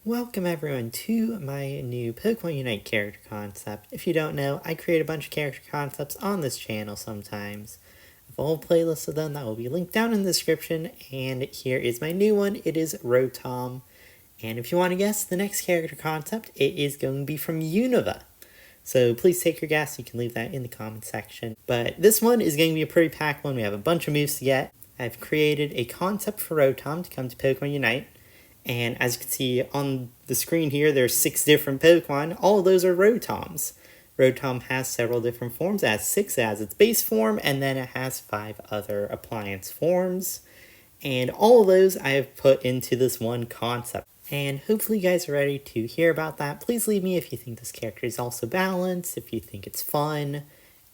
Welcome everyone to my new Pokemon Unite character concept. If you don't know, I create a bunch of character concepts on this channel sometimes. I have a whole playlist of them that will be linked down in the description, and here is my new one. It is Rotom. And if you want to guess the next character concept, it is going to be from Unova. So please take your guess, you can leave that in the comment section. But this one is going to be a pretty packed one. We have a bunch of moves to get. I've created a concept for Rotom to come to Pokemon Unite. And as you can see on the screen here, there's 6 different Pokemon. All of those are Rotoms. Rotom has several different forms. It has 6. It has its base form, and then it has 5 other appliance forms. And all of those I have put into this one concept. And hopefully you guys are ready to hear about that. Please leave me if you think this character is also balanced, if you think it's fun,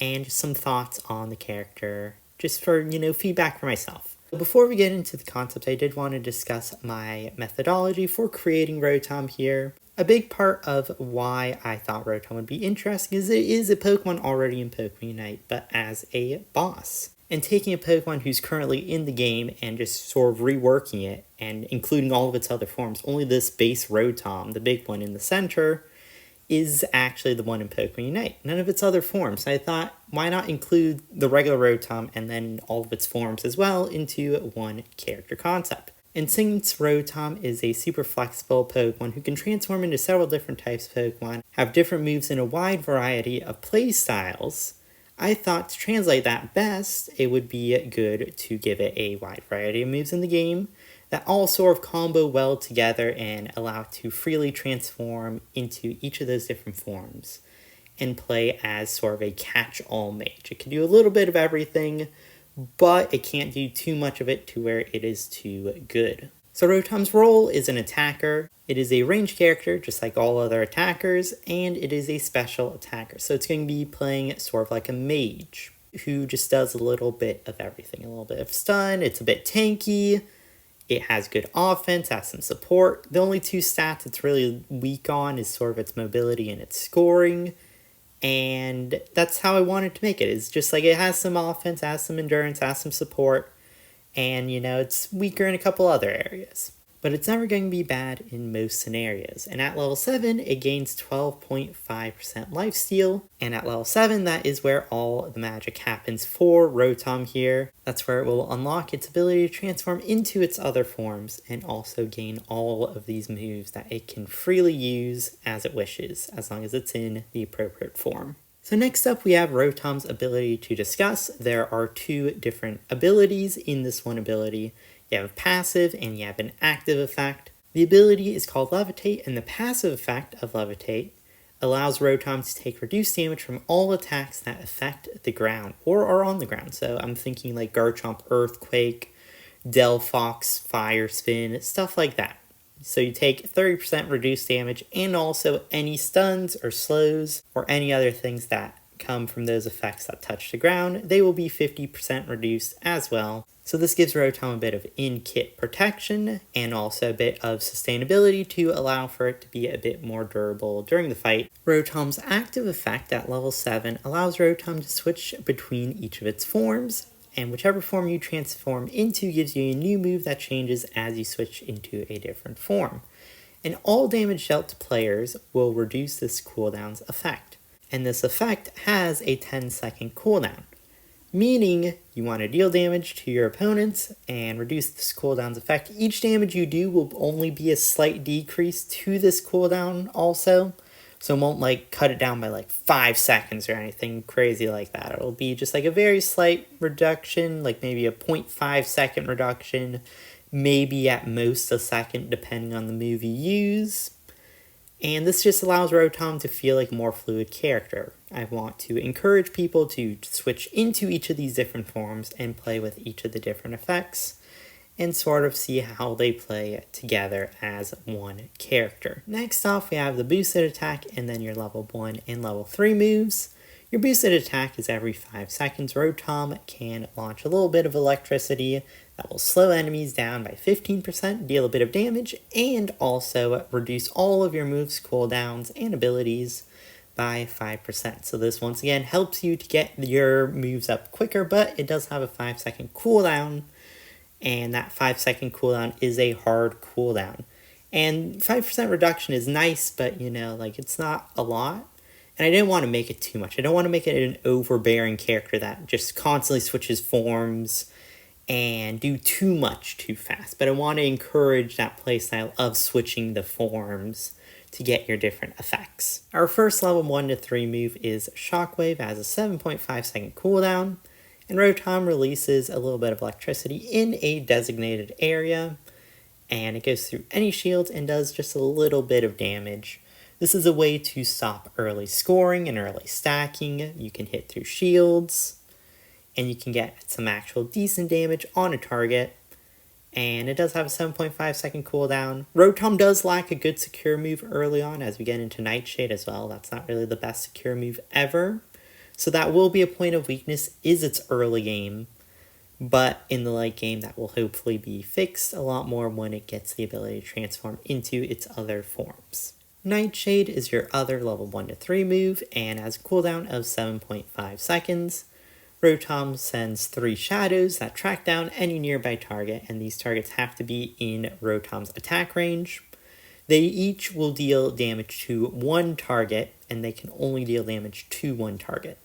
and just some thoughts on the character, just for, feedback for myself. Before we get into the concept, I did want to discuss my methodology for creating Rotom here. A big part of why I thought Rotom would be interesting is it is a Pokemon already in Pokemon Unite, but as a boss. And taking a Pokemon who's currently in the game and just sort of reworking it and including all of its other forms, only this base Rotom, the big one in the center, is actually the one in Pokemon Unite. None of its other forms. I thought, why not include the regular Rotom and then all of its forms as well into one character concept? And since Rotom is a super flexible Pokemon who can transform into several different types of Pokemon, have different moves in a wide variety of play styles, I thought to translate that best, it would be good to give it a wide variety of moves in the game that all sort of combo well together and allow it to freely transform into each of those different forms and play as sort of a catch-all mage. It can do a little bit of everything, but it can't do too much of it to where it is too good. So Rotom's role is an attacker. It is a ranged character, just like all other attackers, and it is a special attacker. So it's going to be playing sort of like a mage who just does a little bit of everything. A little bit of stun, it's a bit tanky, it has good offense, has some support. The only 2 stats it's really weak on is sort of its mobility and its scoring. And that's how I wanted to make it. It's just like it has some offense, has some endurance, has some support. And, it's weaker in a couple other areas. But it's never going to be bad in most scenarios. And at level 7, it gains 12.5% lifesteal. And at level 7, that is where all the magic happens for Rotom here. That's where it will unlock its ability to transform into its other forms and also gain all of these moves that it can freely use as it wishes, as long as it's in the appropriate form. So next up we have Rotom's ability to discuss. There are 2 different abilities in this one ability. You have a passive and you have an active effect. The ability is called Levitate, and the passive effect of Levitate allows Rotom to take reduced damage from all attacks that affect the ground or are on the ground. So I'm thinking like Garchomp Earthquake, Delphox Fire Spin, stuff like that. So you take 30% reduced damage, and also any stuns or slows or any other things that come from those effects that touch the ground, they will be 50% reduced as well. So this gives Rotom a bit of in-kit protection and also a bit of sustainability to allow for it to be a bit more durable during the fight. Rotom's active effect at level 7 allows Rotom to switch between each of its forms, and whichever form you transform into gives you a new move that changes as you switch into a different form. And all damage dealt to players will reduce this cooldown's effect. And this effect has a 10-second cooldown, meaning you want to deal damage to your opponents and reduce this cooldown's effect. Each damage you do will only be a slight decrease to this cooldown also. So it won't cut it down by 5 seconds or anything crazy like that. It'll be just a very slight reduction, maybe a 0.5 second reduction, maybe at most a second depending on the move you use. And this just allows Rotom to feel like a more fluid character. I want to encourage people to switch into each of these different forms and play with each of the different effects and sort of see how they play together as one character. Next off, we have the boosted attack and then your level 1 and level 3 moves. Your boosted attack is every 5 seconds. Rotom can launch a little bit of electricity that will slow enemies down by 15%, deal a bit of damage, and also reduce all of your moves, cooldowns, and abilities by 5%. So this once again helps you to get your moves up quicker, but it does have a 5-second cooldown, and that 5-second cooldown is a hard cooldown. And 5% reduction is nice, but like it's not a lot. And I didn't want to make it too much. I don't want to make it an overbearing character that just constantly switches forms and do too much too fast. But I want to encourage that playstyle of switching the forms to get your different effects. Our first level 1 to 3 move is Shockwave, as a 7.5 second cooldown, and Rotom releases a little bit of electricity in a designated area, and it goes through any shields and does just a little bit of damage. This is a way to stop early scoring and early stacking. You can hit through shields, and you can get some actual decent damage on a target. And it does have a 7.5 second cooldown. Rotom does lack a good secure move early on as we get into Nightshade as well. That's not really the best secure move ever. So that will be a point of weakness, is its early game. But in the late game, that will hopefully be fixed a lot more when it gets the ability to transform into its other forms. Nightshade is your other level 1 to 3 move and has a cooldown of 7.5 seconds. Rotom sends 3 shadows that track down any nearby target, and these targets have to be in Rotom's attack range. They each will deal damage to 1 target, and they can only deal damage to 1 target.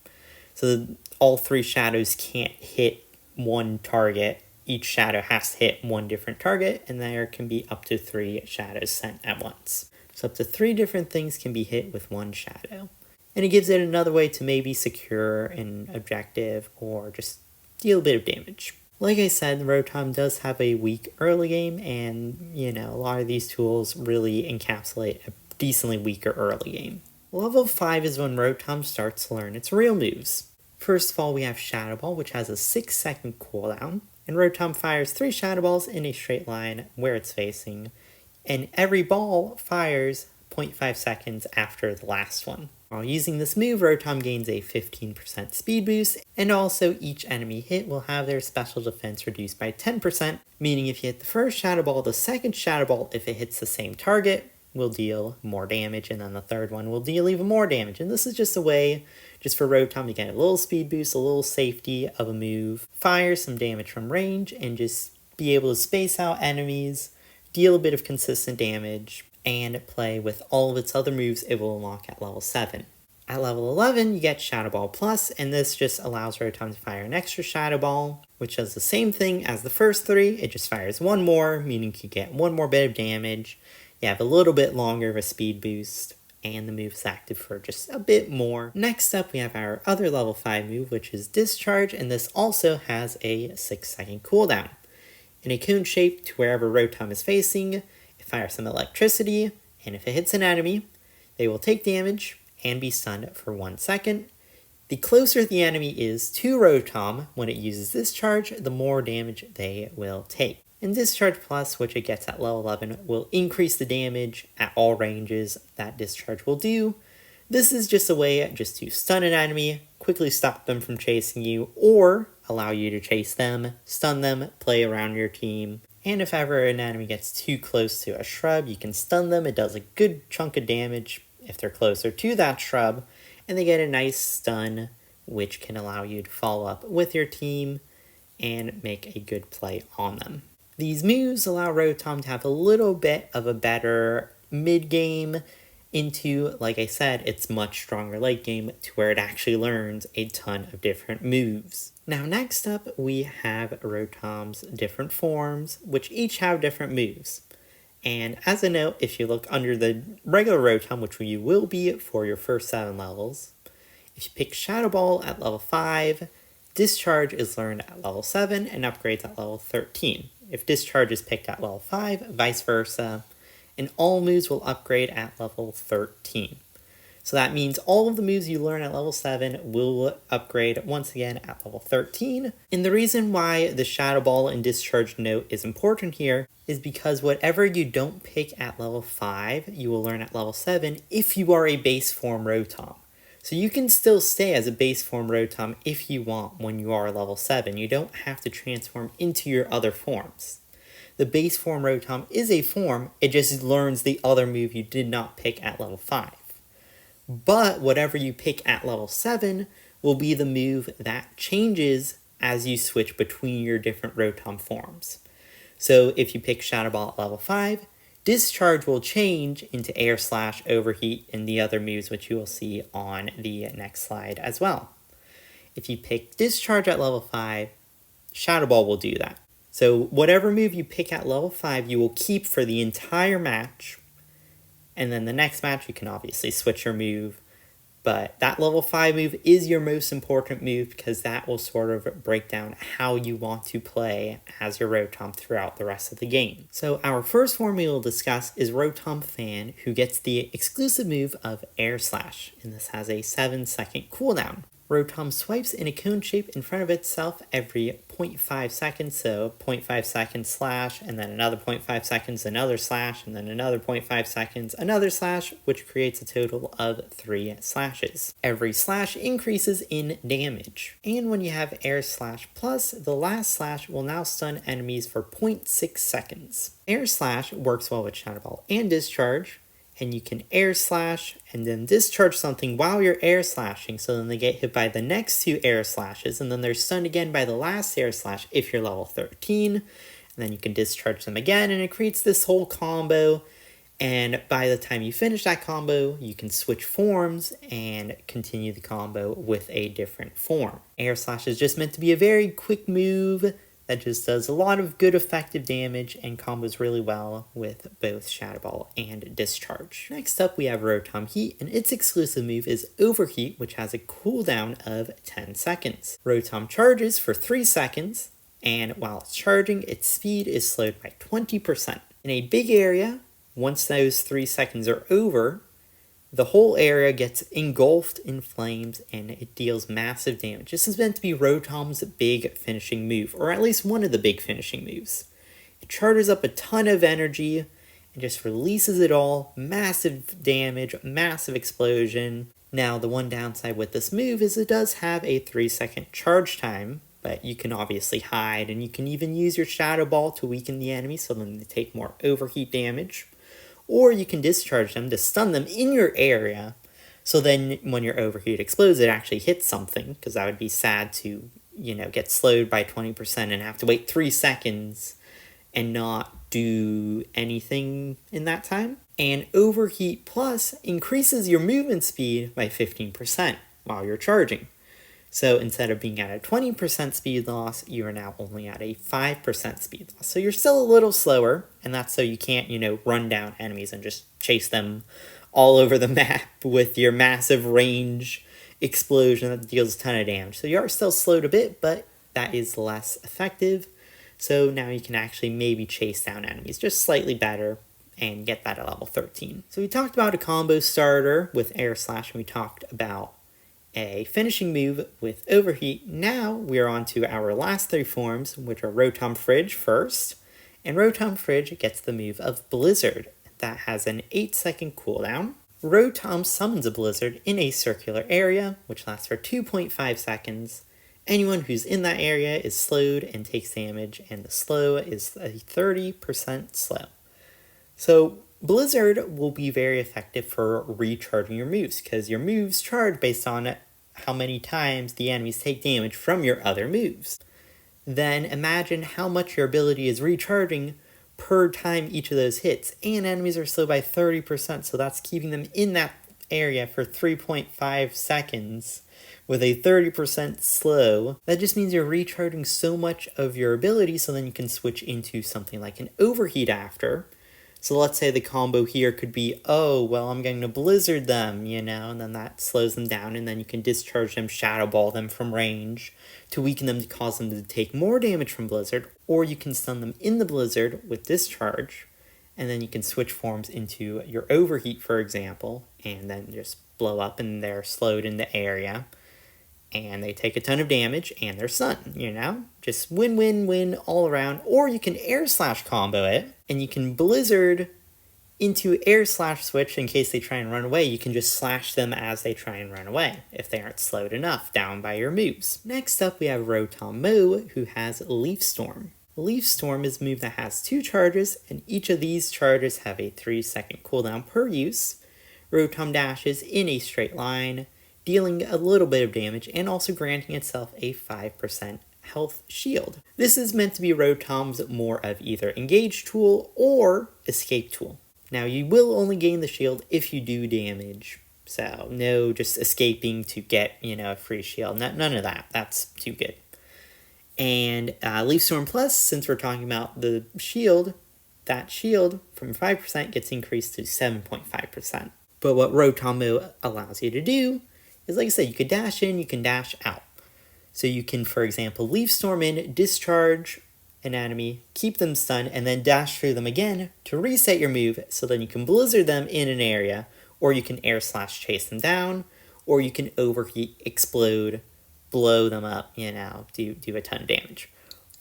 So all 3 shadows can't hit 1 target. Each shadow has to hit 1 different target, and there can be up to 3 shadows sent at once. So up to 3 different things can be hit with 1 shadow. And it gives it another way to maybe secure an objective or just deal a bit of damage. Like I said, Rotom does have a weak early game, and a lot of these tools really encapsulate a decently weaker early game. Level 5 is when Rotom starts to learn its real moves. First of all, we have Shadow Ball, which has a 6 second cooldown, and Rotom fires 3 Shadow Balls in a straight line where it's facing, and every ball fires 0.5 seconds after the last one. While using this move, Rotom gains a 15% speed boost, and also each enemy hit will have their special defense reduced by 10%, meaning if you hit the first Shadow Ball, the second Shadow Ball, if it hits the same target, will deal more damage, and then the third one will deal even more damage. And this is just a way just for Rotom to get a little speed boost, a little safety of a move, fire some damage from range, and just be able to space out enemies, deal a bit of consistent damage, and play with all of its other moves it will unlock at level 7. At level 11, you get Shadow Ball Plus, and this just allows Rotom to fire an extra Shadow Ball, which does the same thing as the first 3. It just fires 1 more, meaning you get 1 more bit of damage. You have a little bit longer of a speed boost, and the move is active for just a bit more. Next up, we have our other level 5 move, which is Discharge, and this also has a 6 second cooldown. In a cone shape to wherever Rotom is facing, fire some electricity, and if it hits an enemy, they will take damage and be stunned for 1 second. The closer the enemy is to Rotom when it uses Discharge, the more damage they will take. And Discharge Plus, which it gets at level 11, will increase the damage at all ranges that Discharge will do. This is just a way just to stun an enemy, quickly stop them from chasing you, or allow you to chase them, stun them, play around your team. And if ever an enemy gets too close to a shrub, you can stun them. It does a good chunk of damage if they're closer to that shrub, and they get a nice stun, which can allow you to follow up with your team and make a good play on them. These moves allow Rotom to have a little bit of a better mid-game into, like I said, its much stronger late game to where it actually learns a ton of different moves. Now next up, we have Rotom's different forms, which each have different moves. And as a note, if you look under the regular Rotom, which you will be for your first 7 levels, if you pick Shadow Ball at level 5, Discharge is learned at level 7 and upgrades at level 13. If Discharge is picked at level 5, vice versa, and all moves will upgrade at level 13. So that means all of the moves you learn at level 7 will upgrade once again at level 13. And the reason why the Shadow Ball and Discharge note is important here is because whatever you don't pick at level 5, you will learn at level 7 if you are a base form Rotom. So you can still stay as a base form Rotom if you want when you are level 7. You don't have to transform into your other forms. The base form Rotom is a form, it just learns the other move you did not pick at level 5. But whatever you pick at level 7 will be the move that changes as you switch between your different Rotom forms. So if you pick Shadow Ball at level 5, Discharge will change into Air Slash, Overheat, and the other moves which you will see on the next slide as well. If you pick Discharge at level 5, Shadow Ball will do that. So whatever move you pick at level 5, you will keep for the entire match. And then the next match, you can obviously switch your move. But that level 5 move is your most important move because that will sort of break down how you want to play as your Rotom throughout the rest of the game. So our first form we will discuss is Rotom Fan, who gets the exclusive move of Air Slash, and this has a 7-second cooldown. Rotom swipes in a cone shape in front of itself every 0.5 seconds, so 0.5 seconds slash, and then another 0.5 seconds, another slash, and then another 0.5 seconds, another slash, which creates a total of 3 slashes. Every slash increases in damage. And when you have Air Slash Plus, the last slash will now stun enemies for 0.6 seconds. Air Slash works well with Shadow Ball and Discharge, and you can Air Slash and then discharge something while you're Air Slashing, so then they get hit by the next 2 Air Slashes, and then they're stunned again by the last Air Slash if you're level 13, and then you can discharge them again, and it creates this whole combo, and by the time you finish that combo, you can switch forms and continue the combo with a different form. Air Slash is just meant to be a very quick move that just does a lot of good effective damage and combos really well with both Shadow Ball and Discharge. Next up we have Rotom Heat, and its exclusive move is Overheat, which has a cooldown of 10 seconds. Rotom charges for 3 seconds, and while it's charging, its speed is slowed by 20%. In a big area, once those 3 seconds are over, the whole area gets engulfed in flames and it deals massive damage. This is meant to be Rotom's big finishing move, or at least one of the big finishing moves. It charges up a ton of energy and just releases it all. Massive damage, massive explosion. Now, the one downside with this move is it does have a 3-second charge time, but you can obviously hide, and you can even use your Shadow Ball to weaken the enemy so then they take more overheat damage. Or you can discharge them to stun them in your area, so then when your overheat explodes, it actually hits something, because that would be sad to, get slowed by 20% and have to wait 3 seconds and not do anything in that time. And Overheat Plus increases your movement speed by 15% while you're charging. So instead of being at a 20% speed loss, you are now only at a 5% speed loss. So you're still a little slower, and that's so you can't, run down enemies and just chase them all over the map with your massive range explosion that deals a ton of damage. So you are still slowed a bit, but that is less effective. So now you can actually maybe chase down enemies just slightly better and get that at level 13. So we talked about a combo starter with Air Slash, and we talked about a finishing move with Overheat. Now we're on to our last 3 forms, which are Rotom Fridge first, and Rotom Fridge gets the move of Blizzard. That has an 8-second cooldown. Rotom summons a Blizzard in a circular area, which lasts for 2.5 seconds. Anyone who's in that area is slowed and takes damage, and the slow is a 30% slow. So Blizzard will be very effective for recharging your moves, because your moves charge based on how many times the enemies take damage from your other moves. Then imagine how much your ability is recharging per time each of those hits, and enemies are slow by 30%, so that's keeping them in that area for 3.5 seconds with a 30% slow. That just means you're recharging so much of your ability, so then you can switch into something like an Overheat after. So let's say the combo here could be, I'm going to Blizzard them, and then that slows them down, and then you can discharge them, Shadow Ball them from range to weaken them to cause them to take more damage from Blizzard, or you can stun them in the Blizzard with Discharge, and then you can switch forms into your Overheat, for example, and then just blow up and they're slowed in the area, and they take a ton of damage, and they're stunned, Just win, win, win all around. Or you can Air Slash combo it, and you can Blizzard into Air Slash switch in case they try and run away. You can just slash them as they try and run away, if they aren't slowed enough down by your moves. Next up, we have Rotom Mow, who has Leaf Storm. Leaf Storm is a move that has 2 charges, and each of these charges have a 3-second cooldown per use. Rotom dashes in a straight line, dealing a little bit of damage, and also granting itself a 5% health shield. This is meant to be Rotom's more of either engage tool or escape tool. Now you will only gain the shield if you do damage. So no just escaping to get, a free shield. None of that. That's too good. And Leaf Storm Plus, since we're talking about the shield, that shield from 5% gets increased to 7.5%. But what Rotom allows you to do is, like I said, you can dash in, you can dash out. So you can, for example, Leaf Storm in, discharge an enemy, keep them stunned, and then dash through them again to reset your move, so then you can Blizzard them in an area, or you can Air Slash chase them down, or you can Overheat, explode, blow them up, do a ton of damage.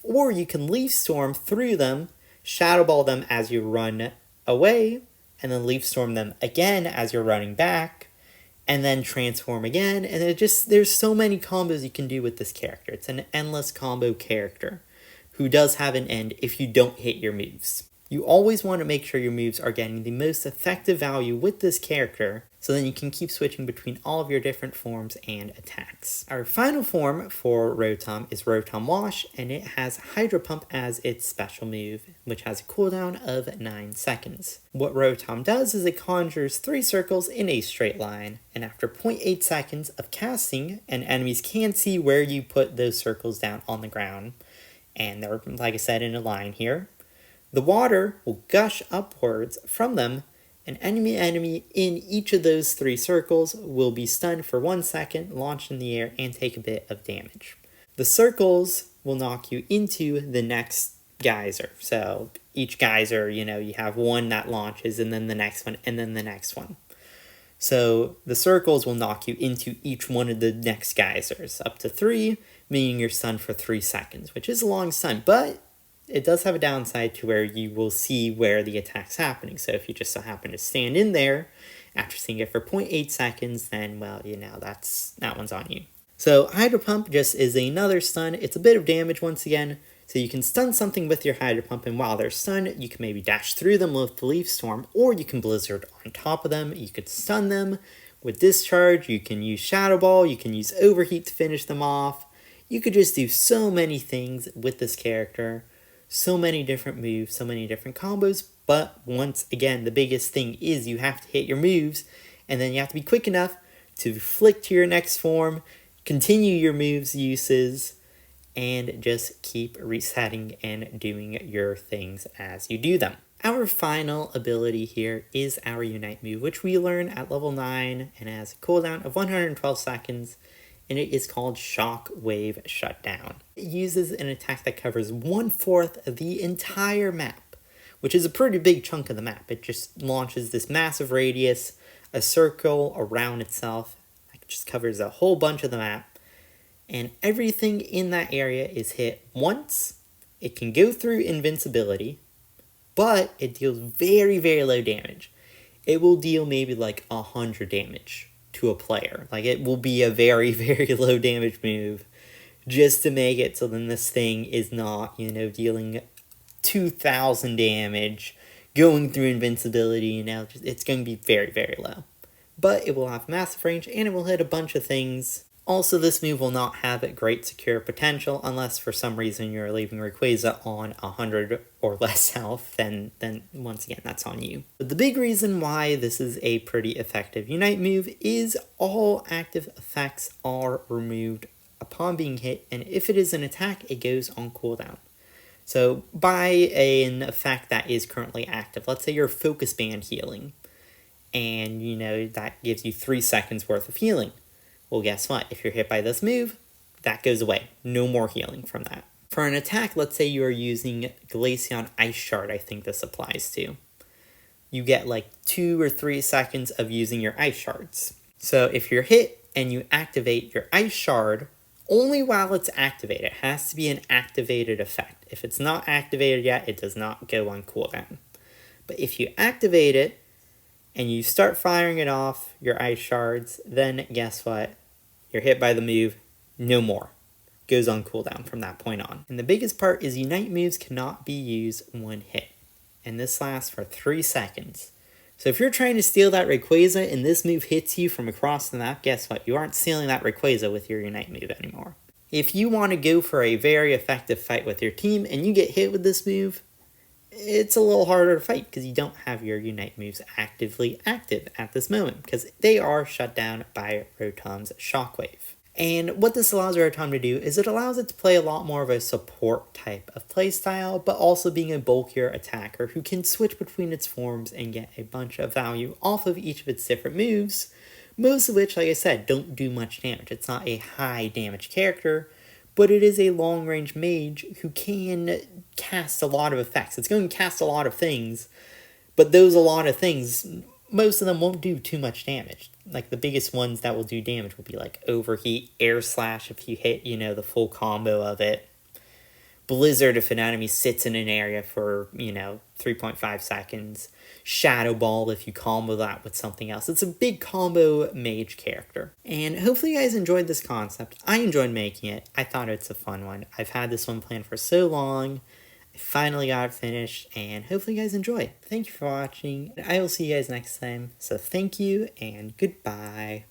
Or you can Leaf Storm through them, Shadow Ball them as you run away, and then Leaf Storm them again as you're running back, and then transform again, and there's so many combos you can do with this character. It's an endless combo character who does have an end if you don't hit your moves. You always want to make sure your moves are getting the most effective value with this character, so then you can keep switching between all of your different forms and attacks. Our final form for Rotom is Rotom Wash, and it has Hydro Pump as its special move, which has a cooldown of 9 seconds. What Rotom does is it conjures 3 circles in a straight line, and after 0.8 seconds of casting, and enemies can see where you put those circles down on the ground, and they're, like I said, in a line here, the water will gush upwards from them. An enemy in each of those 3 circles will be stunned for 1 second, launched in the air, and take a bit of damage. The circles will knock you into the next geyser. So each geyser, you have one that launches, and then the next one, and then the next one. So the circles will knock you into each one of the next geysers, up to 3, meaning you're stunned for 3 seconds, which is a long stun, but it does have a downside to where you will see where the attack's happening. So if you just so happen to stand in there after seeing it for 0.8 seconds, then, well, that one's on you. So Hydro Pump just is another stun. It's a bit of damage once again. So you can stun something with your Hydro Pump, and while they're stunned, you can maybe dash through them with the Leaf Storm, or you can Blizzard on top of them. You could stun them with Discharge. You can use Shadow Ball. You can use Overheat to finish them off. You could just do so many things with this character. So many different moves, so many different combos, but once again, the biggest thing is you have to hit your moves, and then you have to be quick enough to flick to your next form, continue your moves uses, and just keep resetting and doing your things as you do them. Our final ability here is our Unite move, which we learn at level 9 and has a cooldown of 112 seconds, and it is called Shock Wave Shutdown. It uses an attack that covers 1/4 of the entire map, which is a pretty big chunk of the map. It just launches this massive radius, a circle around itself, that just covers a whole bunch of the map, and everything in that area is hit once. It can go through invincibility, but it deals very, very low damage. It will deal maybe like 100 damage to a player. Like, it will be a very, very low damage move just to make it so then this thing is not, dealing 2,000 damage, going through invincibility, it's going to be very, very low. But it will have massive range, and it will hit a bunch of things. Also, this move will not have a great secure potential unless for some reason you're leaving Rayquaza on 100 or less health, then once again, that's on you. But the big reason why this is a pretty effective Unite move is all active effects are removed upon being hit, and if it is an attack, it goes on cooldown. So by an effect that is currently active, let's say you're Focus Band healing, and that gives you 3 seconds worth of healing. Well, guess what? If you're hit by this move, that goes away. No more healing from that. For an attack, let's say you are using Glaceon Ice Shard, I think this applies to. You get like 2 or 3 seconds of using your Ice Shards. So if you're hit and you activate your Ice Shard, only while it's activated. It has to be an activated effect. If it's not activated yet, it does not go on cooldown. But if you activate it, and you start firing it off, your Ice Shards, then guess what? You're hit by the move, no more. Goes on cooldown from that point on. And the biggest part is Unite moves cannot be used when hit. And this lasts for 3 seconds. So if you're trying to steal that Rayquaza and this move hits you from across the map, guess what? You aren't stealing that Rayquaza with your Unite move anymore. If you want to go for a very effective fight with your team and you get hit with this move, it's a little harder to fight because you don't have your Unite moves actively active at this moment because they are shut down by Rotom's Shockwave. And what this allows Rotom to do is it allows it to play a lot more of a support type of playstyle, but also being a bulkier attacker who can switch between its forms and get a bunch of value off of each of its different moves, most of which, like I said, don't do much damage. It's not a high damage character, but it is a long-range mage who can cast a lot of effects. It's going to cast a lot of things, but those a lot of things, most of them won't do too much damage. Like, the biggest ones that will do damage will be, like, Overheat, Air Slash if you hit, the full combo of it. Blizzard if an enemy sits in an area for, 3.5 seconds. Shadow Ball if you combo that with something else. It's a big combo mage character. And hopefully you guys enjoyed this concept. I enjoyed making it. I thought it's a fun one. I've had this one planned for so long. I finally got it finished, and hopefully you guys enjoy. Thank you for watching. I will see you guys next time. So thank you, and goodbye.